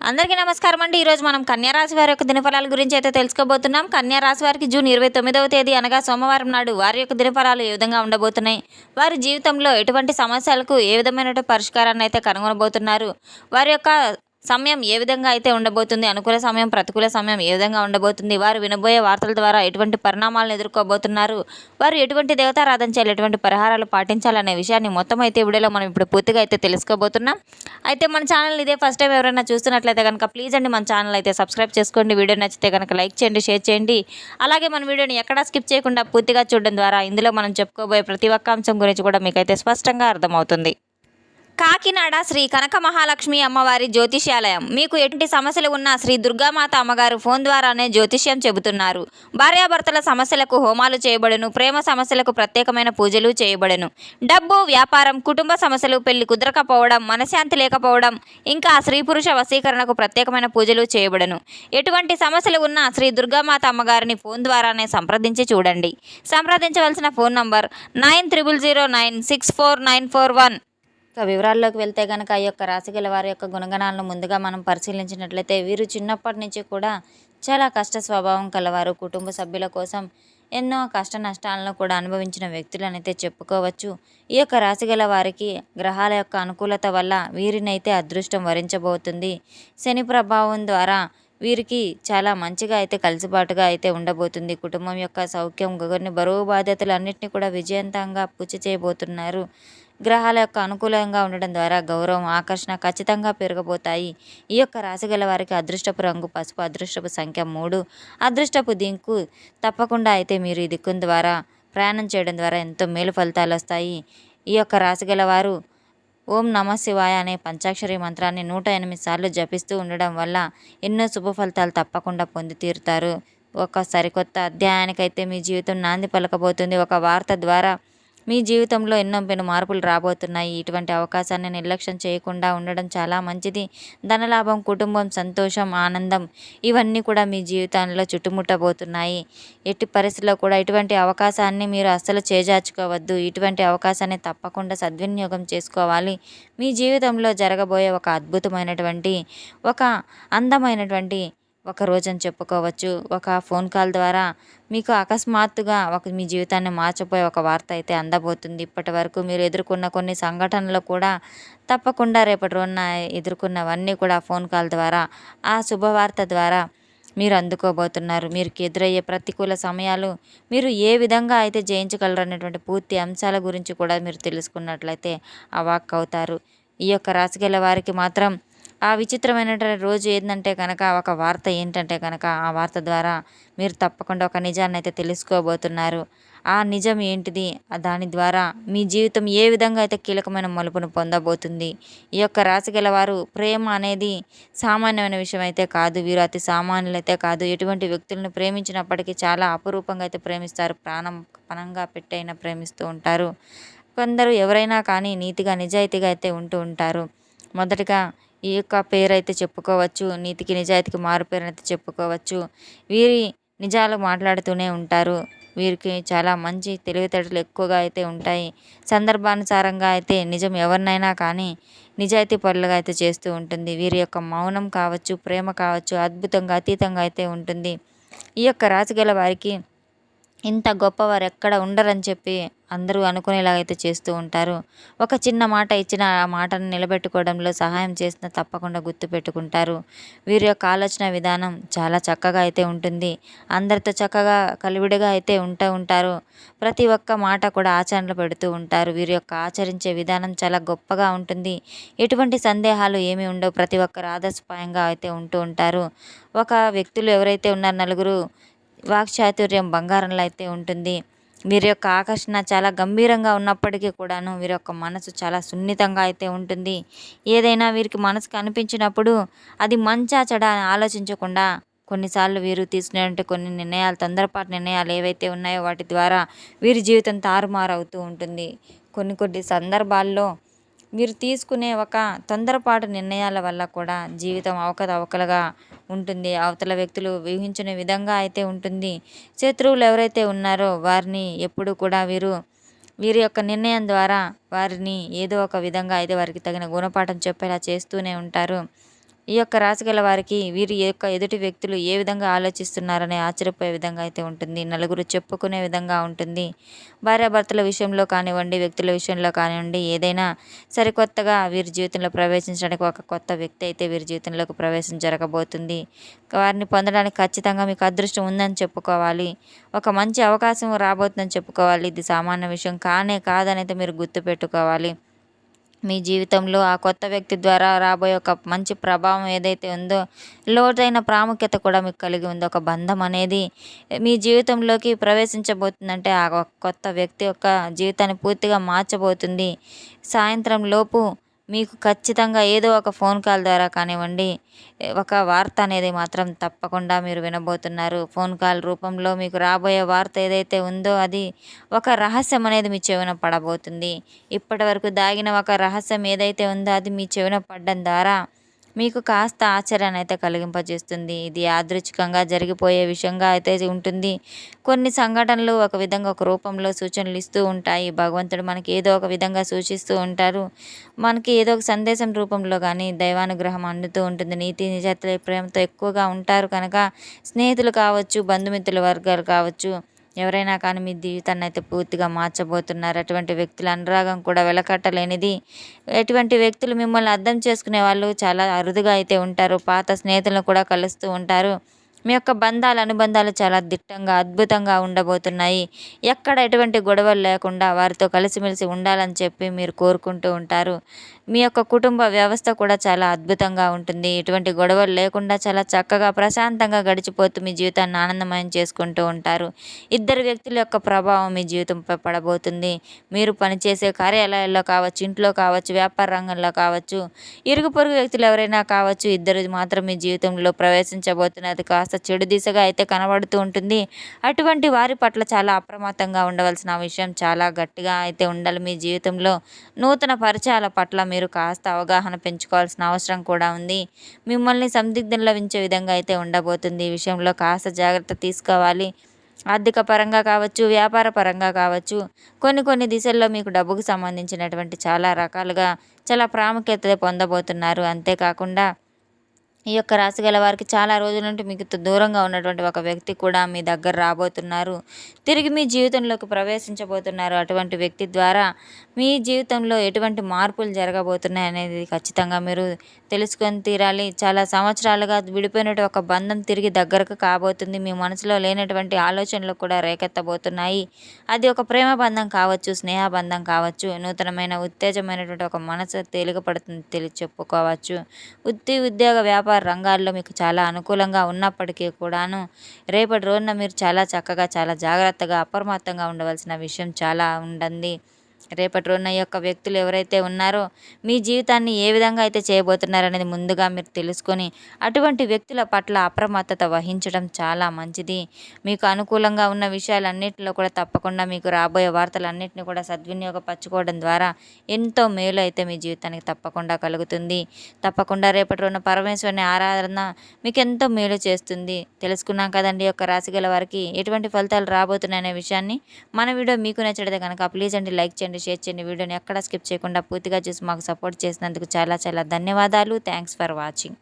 అందరికీ నమస్కారం అండి. ఈరోజు మనం కన్యా రాశి వారి యొక్క దినఫలాల గురించి అయితే తెలుసుకోబోతున్నాం. కన్యా రాశి వారికి జూన్ 29వ తేదీ అనగా సోమవారం నాడు వారి యొక్క దినఫలాలు ఏ విధంగా ఉండబోతున్నాయి, వారి జీవితంలో ఎటువంటి సమస్యలకు ఏ విధమైన పరిష్కారాన్ని అయితే కనుగొనబోతున్నారు, వారి యొక్క సమయం ఏ విధంగా అయితే ఉండబోతుంది, అనుకూల సమయం ప్రతికూల సమయం ఏ విధంగా ఉండబోతుంది, వారు వినబోయే వార్తల ద్వారా ఎటువంటి పరిణామాలను ఎదుర్కోబోతున్నారు, వారు ఎటువంటి దేవతారాధన చేయాలి, ఎటువంటి పరిహారాలు పాటించాలనే విషయాన్ని మొత్తం అయితే వీడియోలో మనం ఇప్పుడు పూర్తిగా అయితే తెలుసుకోబోతున్నాం. అయితే మన ఛానల్ ఇదే ఫస్ట్ టైం ఎవరైనా చూస్తున్నట్లయితే కనుక ప్లీజ్ అండి మన ఛానల్ అయితే సబ్స్క్రైబ్ చేసుకోండి. వీడియో నచ్చితే కనుక లైక్ చేయండి, షేర్ చేయండి. అలాగే మన వీడియోని ఎక్కడా స్కిప్ చేయకుండా పూర్తిగా చూడడం ద్వారా ఇందులో మనం చెప్పుకోబోయే ప్రతి ఒక్క అంశం గురించి కూడా మీకైతే స్పష్టంగా అర్థమవుతుంది. కాకినాడ శ్రీ కనక మహాలక్ష్మి అమ్మవారి జ్యోతిష్యాలయం. మీకు ఎటువంటి సమస్యలు ఉన్నా శ్రీ దుర్గామాత అమ్మగారు ఫోన్ ద్వారానే జ్యోతిష్యం చెబుతున్నారు. భార్యాభర్తల సమస్యలకు హోమాలు చేయబడును. ప్రేమ సమస్యలకు ప్రత్యేకమైన పూజలు చేయబడును. డబ్బు, వ్యాపారం, కుటుంబ సమస్యలు, పెళ్లి కుదరకపోవడం, మనశ్శాంతి లేకపోవడం, ఇంకా స్త్రీ పురుష వశీకరణకు ప్రత్యేకమైన పూజలు చేయబడును. ఎటువంటి సమస్యలు ఉన్నా శ్రీ దుర్గామాత అమ్మగారిని ఫోన్ ద్వారానే సంప్రదించి చూడండి. సంప్రదించవలసిన ఫోన్ నంబర్ 9300964941. వివరాల్లోకి వెళ్తే కనుక ఈ యొక్క రాశి గల వారి యొక్క గుణగణాలను ముందుగా మనం పరిశీలించినట్లయితే వీరు చిన్నప్పటి నుంచి కూడా చాలా కష్ట స్వభావం కలవారు. కుటుంబ సభ్యుల కోసం ఎన్నో కష్ట నష్టాలను కూడా అనుభవించిన వ్యక్తులనైతే చెప్పుకోవచ్చు. ఈ యొక్క రాశి గల వారికి గ్రహాల యొక్క అనుకూలత వల్ల వీరినైతే అదృష్టం వరించబోతుంది. శని ప్రభావం ద్వారా వీరికి చాలా మంచిగా అయితే కలిసిబాటుగా అయితే ఉండబోతుంది. కుటుంబం యొక్క సౌఖ్యం, కొన్ని బరువు బాధ్యతలు అన్నింటినీ కూడా విజయవంతంగా పూర్తి చేయబోతున్నారు. గ్రహాల యొక్క అనుకూలంగా ఉండడం ద్వారా గౌరవం, ఆకర్షణ ఖచ్చితంగా పెరగబోతాయి. ఈ యొక్క రాశి గల వారికి అదృష్టపు రంగు పసుపు, అదృష్టపు సంఖ్య 3, అదృష్టపు దిక్కు తప్పకుండా అయితే మీరు ఈ దిక్కు ద్వారా ప్రయాణం చేయడం ద్వారా ఎంతో మేలు ఫలితాలు వస్తాయి. ఈ యొక్క రాశి గల వారు ఓం నమ శివాయ అనే పంచాక్షరి మంత్రాన్ని 108 సార్లు జపిస్తూ ఉండడం వల్ల ఎన్నో శుభ ఫలితాలు తప్పకుండా పొంది తీరుతారు. ఒక సరికొత్త అధ్యాయానికైతే మీ జీవితం నాంది పలకబోతుంది. ఒక వార్త ద్వారా మీ జీవితంలో ఎన్నో పెను మార్పులు రాబోతున్నాయి. ఇటువంటి అవకాశాన్ని నిర్లక్ష్యం చేయకుండా ఉండడం చాలా మంచిది. ధనలాభం, కుటుంబం, సంతోషం, ఆనందం ఇవన్నీ కూడా మీ జీవితంలో చుట్టుముట్టబోతున్నాయి. ఎట్టి పరిస్థితుల్లో కూడా ఇటువంటి అవకాశాన్ని మీరు అస్సలు చేజార్చుకోవద్దు. ఇటువంటి అవకాశాన్ని తప్పకుండా సద్వినియోగం చేసుకోవాలి. మీ జీవితంలో జరగబోయే ఒక అద్భుతమైనటువంటి, ఒక అందమైనటువంటి ఒక రోజని చెప్పుకోవచ్చు. ఒక ఫోన్ కాల్ ద్వారా మీకు అకస్మాత్తుగా మీ జీవితాన్ని మార్చిపోయే ఒక వార్త అయితే అందబోతుంది. ఇప్పటి వరకు మీరు ఎదుర్కొన్న కొన్ని సంఘటనలు కూడా తప్పకుండా రేపటి రోజున ఎదుర్కొన్నవన్నీ కూడా ఫోన్ కాల్ ద్వారా, ఆ శుభవార్త ద్వారా మీరు అందుకోబోతున్నారు. మీకు ఎదురయ్యే ప్రతికూల సమయాలు మీరు ఏ విధంగా అయితే జయించగలరు అనేటువంటి పూర్తి అంశాల గురించి కూడా మీరు తెలుసుకున్నట్లయితే అవాక్కవుతారు. ఈ యొక్క రాశి గల వారికి మాత్రం ఆ విచిత్రమైనటువంటి రోజు ఏంటంటే కనుక, ఒక వార్త ఏంటంటే కనుక, ఆ వార్త ద్వారా మీరు తప్పకుండా ఒక నిజాన్ని అయితే తెలుసుకోబోతున్నారు. ఆ నిజం ఏంటిది, దాని ద్వారా మీ జీవితం ఏ విధంగా అయితే కీలకమైన మలుపును పొందబోతుంది. ఈ యొక్క రాశి గల వారు ప్రేమ అనేది సామాన్యమైన విషయం అయితే కాదు. వీరు అతి సామాన్యులైతే కాదు. ఎటువంటి వ్యక్తులను ప్రేమించినప్పటికీ చాలా అపురూపంగా అయితే ప్రేమిస్తారు. ప్రాణం పణంగా పెట్టైనా ప్రేమిస్తూ ఉంటారు. కొందరు ఎవరైనా కానీ నీతిగా నిజాయితీగా అయితే ఉంటూ ఉంటారు. మొదటగా ఈ యొక్క పేరైతే చెప్పుకోవచ్చు. నీతికి నిజాయితీకి మారు పేరునైతే చెప్పుకోవచ్చు. వీరి నిజాలు మాట్లాడుతూనే ఉంటారు. వీరికి చాలా మంచి తెలివితేటలు ఎక్కువగా అయితే ఉంటాయి. సందర్భానుసారంగా అయితే నిజం ఎవరినైనా కానీ నిజాయితీ పరులుగా అయితే చేస్తూ ఉంటుంది. వీరి యొక్క మౌనం కావచ్చు, ప్రేమ కావచ్చు, అద్భుతంగా అతీతంగా అయితే ఉంటుంది. ఈ యొక్క రాశి గల వారికి ఇంత గొప్పవారు ఎక్కడ ఉండరని చెప్పి అందరూ అనుకునేలాగైతే చేస్తూ ఉంటారు. ఒక చిన్న మాట ఇచ్చిన ఆ మాటను నిలబెట్టుకోవడంలో సహాయం చేసిన తప్పకుండా గుర్తుపెట్టుకుంటారు. వీరి యొక్క ఆలోచన విధానం చాలా చక్కగా అయితే ఉంటుంది. అందరితో చక్కగా కలివిడిగా అయితే ఉంటారు. ప్రతి ఒక్క మాట కూడా ఆచరణలో పెడుతూ ఉంటారు. వీరి యొక్క ఆచరించే విధానం చాలా గొప్పగా ఉంటుంది. ఎటువంటి సందేహాలు ఏమీ ఉండవు. ప్రతి ఒక్కరు ఆదర్శపాయంగా అయితే ఉంటూ ఉంటారు. ఒక వ్యక్తులు ఎవరైతే ఉన్నారో నలుగురు వాక్చాతుర్యం బంగారంలో అయితే ఉంటుంది. వీరి యొక్క ఆకర్షణ చాలా గంభీరంగా ఉన్నప్పటికీ కూడాను వీరి యొక్క మనసు చాలా సున్నితంగా అయితే ఉంటుంది. ఏదైనా వీరికి మనసుకు అనిపించినప్పుడు అది మంచా చెడా అని ఆలోచించకుండా కొన్నిసార్లు వీరు తీసుకునేటువంటి కొన్ని నిర్ణయాలు, తొందరపాటు నిర్ణయాలు ఏవైతే ఉన్నాయో వాటి ద్వారా వీరి జీవితం తారుమారు అవుతూ ఉంటుంది. కొన్ని సందర్భాల్లో వీరు తీసుకునే ఒక తొందరపాటు నిర్ణయాల వల్ల కూడా జీవితం అవకతవకలుగా ఉంటుంది. అవతల వ్యక్తులు ఊహించిన విధంగా అయితే ఉంటుంది. శత్రువులు ఎవరైతే ఉన్నారో వారిని ఎప్పుడు కూడా వీరి యొక్క నిర్ణయం ద్వారా వారిని ఏదో ఒక విధంగా అయితే వారికి తగిన గుణపాఠం చెప్పేలా చేస్తూనే ఉంటారు. ఈ యొక్క రాశి గల వారికి వీరి యొక్క ఎదుటి వ్యక్తులు ఏ విధంగా ఆలోచిస్తున్నారనే ఆశ్చర్యపోయే విధంగా అయితే ఉంటుంది. నలుగురు చెప్పుకునే విధంగా ఉంటుంది. భార్యాభర్తల విషయంలో కానివ్వండి, వ్యక్తుల విషయంలో కానివ్వండి, ఏదైనా సరికొత్తగా వీరి జీవితంలో ప్రవేశించడానికి ఒక కొత్త వ్యక్తి అయితే వీరి జీవితంలోకి ప్రవేశం జరగబోతుంది. వారిని పొందడానికి ఖచ్చితంగా మీకు అదృష్టం ఉందని చెప్పుకోవాలి. ఒక మంచి అవకాశం రాబోతుందని చెప్పుకోవాలి. ఇది సామాన్య విషయం కానే కాదనైతే మీరు గుర్తుపెట్టుకోవాలి. మీ జీవితంలో ఆ కొత్త వ్యక్తి ద్వారా రాబోయే ఒక మంచి ప్రభావం ఏదైతే ఉందో, లోతైన ప్రాముఖ్యత కూడా మీకు కలిగి ఉంది. ఒక బంధం అనేది మీ జీవితంలోకి ప్రవేశించబోతుందంటే, ఆ కొత్త వ్యక్తి యొక్క జీవితాన్ని పూర్తిగా మార్చబోతుంది. సాయంత్రం లోపు మీకు ఖచ్చితంగా ఏదో ఒక ఫోన్ కాల్ ద్వారా కానివ్వండి, ఒక వార్త అనేది మాత్రం తప్పకుండా మీరు వినబోతున్నారు. ఫోన్ కాల్ రూపంలో మీకు రాబోయే వార్త ఏదైతే ఉందో, అది ఒక రహస్యం అనేది మీ చెవిన పడబోతుంది. ఇప్పటివరకు దాగిన ఒక రహస్యం ఏదైతే ఉందో, అది మీ చెవిన పడడం ద్వారా మీకు కాస్త ఆశ్చర్యాన్ని అయితే కలిగింపజేస్తుంది. ఇది యాదృచ్ఛికంగా జరిగిపోయే విషయంగా అయితే ఉంటుంది. కొన్ని సంఘటనలు ఒక విధంగా ఒక రూపంలో సూచనలు ఇస్తూ ఉంటాయి. భగవంతుడు మనకి ఏదో ఒక విధంగా సూచిస్తూ ఉంటారు. మనకి ఏదో ఒక సందేశం రూపంలో కానీ దైవానుగ్రహం అందుతూ ఉంటుంది. నీతి నిజాయితీ ప్రేమతో ఎక్కువగా ఉంటారు కనుక, స్నేహితులు కావచ్చు, బంధుమిత్రుల వర్గాలు కావచ్చు, ఎవరైనా కానీ మీ జీవితాన్ని అయితే పూర్తిగా మార్చబోతున్నారు. అటువంటి వ్యక్తుల అనురాగం కూడా వెలకట్టలేనిది. ఎటువంటి వ్యక్తులు మిమ్మల్ని అర్థం చేసుకునే వాళ్ళు చాలా అరుదుగా అయితే ఉంటారు. పాత స్నేహితులను కూడా కలుస్తూ ఉంటారు. మీ యొక్క అనుబంధాలు చాలా దిట్టంగా, అద్భుతంగా ఉండబోతున్నాయి. ఎక్కడ ఎటువంటి గొడవలు లేకుండా వారితో కలిసిమెలిసి ఉండాలని చెప్పి మీరు కోరుకుంటూ ఉంటారు. మీ యొక్క కుటుంబ వ్యవస్థ కూడా చాలా అద్భుతంగా ఉంటుంది. ఎటువంటి గొడవలు లేకుండా చాలా చక్కగా, ప్రశాంతంగా గడిచిపోతూ మీ జీవితాన్ని ఆనందమయం చేసుకుంటూ ఉంటారు. ఇద్దరు వ్యక్తుల యొక్క ప్రభావం మీ జీవితంపై పడబోతుంది. మీరు పనిచేసే కార్యాలయాల్లో కావచ్చు, ఇంట్లో కావచ్చు, వ్యాపార రంగంలో కావచ్చు, ఇరుగు పొరుగు వ్యక్తులు ఎవరైనా కావచ్చు, ఇద్దరు మాత్రం మీ జీవితంలో ప్రవేశించబోతున్నది కాస్త చెడు దిశగా అయితే కనబడుతూ ఉంటుంది. అటువంటి వారి పట్ల చాలా అప్రమత్తంగా ఉండవలసిన విషయం చాలా గట్టిగా అయితే ఉండాలి. మీ జీవితంలో నూతన పరిచయాల పట్ల మీరు కాస్త అవగాహన పెంచుకోవాల్సిన అవసరం కూడా ఉంది. మిమ్మల్ని సందిగ్ధంలో ఉంచే విధంగా అయితే ఉండబోతుంది. ఈ విషయంలో కాస్త జాగ్రత్త తీసుకోవాలి. ఆర్థిక పరంగా కావచ్చు, వ్యాపార పరంగా కావచ్చు, కొన్ని దిశల్లో మీకు డబ్బుకు సంబంధించినటువంటి చాలా రకాలుగా చాలా ప్రాముఖ్యత పొందబోతున్నారు. అంతేకాకుండా ఈ యొక్క రాశి గల వారికి చాలా రోజుల నుండి మీకు దూరంగా ఉన్నటువంటి ఒక వ్యక్తి కూడా మీ దగ్గర రాబోతున్నారు. తిరిగి మీ జీవితంలోకి ప్రవేశించబోతున్నారు. అటువంటి వ్యక్తి ద్వారా మీ జీవితంలో ఎటువంటి మార్పులు జరగబోతున్నాయి అనేది ఖచ్చితంగా మీరు తెలుసుకొని తీరాలి. చాలా సంవత్సరాలుగా విడిపోయినటువంటి ఒక బంధం తిరిగి దగ్గరకు కాబోతుంది. మీ మనసులో లేనటువంటి ఆలోచనలు కూడా రేకెత్తబోతున్నాయి. అది ఒక ప్రేమ బంధం కావచ్చు, స్నేహ బంధం కావచ్చు, నూతనమైన ఉత్తేజమైనటువంటి ఒక మనసు తేలికపడుతుంది చెప్పుకోవచ్చు. ఉద్యోగ వ్యాపార రంగాల్లో మీకు చాలా అనుకూలంగా ఉన్నప్పటికీ కూడాను, రేపటి రోజున మీరు చాలా చక్కగా, చాలా జాగ్రత్తగా, అప్రమత్తంగా ఉండవలసిన విషయం చాలా ఉంటుంది. రేపటి రోజున ఈ యొక్క వ్యక్తులు ఎవరైతే ఉన్నారో, మీ జీవితాన్ని ఏ విధంగా అయితే చేయబోతున్నారనేది ముందుగా మీరు తెలుసుకొని, అటువంటి వ్యక్తుల పట్ల అప్రమత్తత వహించడం చాలా మంచిది. మీకు అనుకూలంగా ఉన్న విషయాలన్నింటిలో కూడా తప్పకుండా మీకు రాబోయే వార్తలన్నింటినీ కూడా సద్వినియోగపరచుకోవడం ద్వారా ఎంతో మేలు అయితే మీ జీవితానికి తప్పకుండా కలుగుతుంది. తప్పకుండా రేపటి రోజున పరమేశ్వరుని ఆరాధన మీకు ఎంతో మేలు చేస్తుంది. తెలుసుకున్నాం కదండి ఈ యొక్క రాశి గల వారికి ఎటువంటి ఫలితాలు రాబోతున్నాయనే విషయాన్ని. మన వీడియో మీకు నచ్చితే కనుక ప్లీజ్ అండి లైక్ చేయండి, షేర్ చేయండి. వీడియోని ఎక్కడ స్కిప్ చేయకుండా పూర్తిగా చూసి మాకు సపోర్ట్ చేసినందుకు చాలా చాలా ధన్యవాదాలు. Thanks for watching.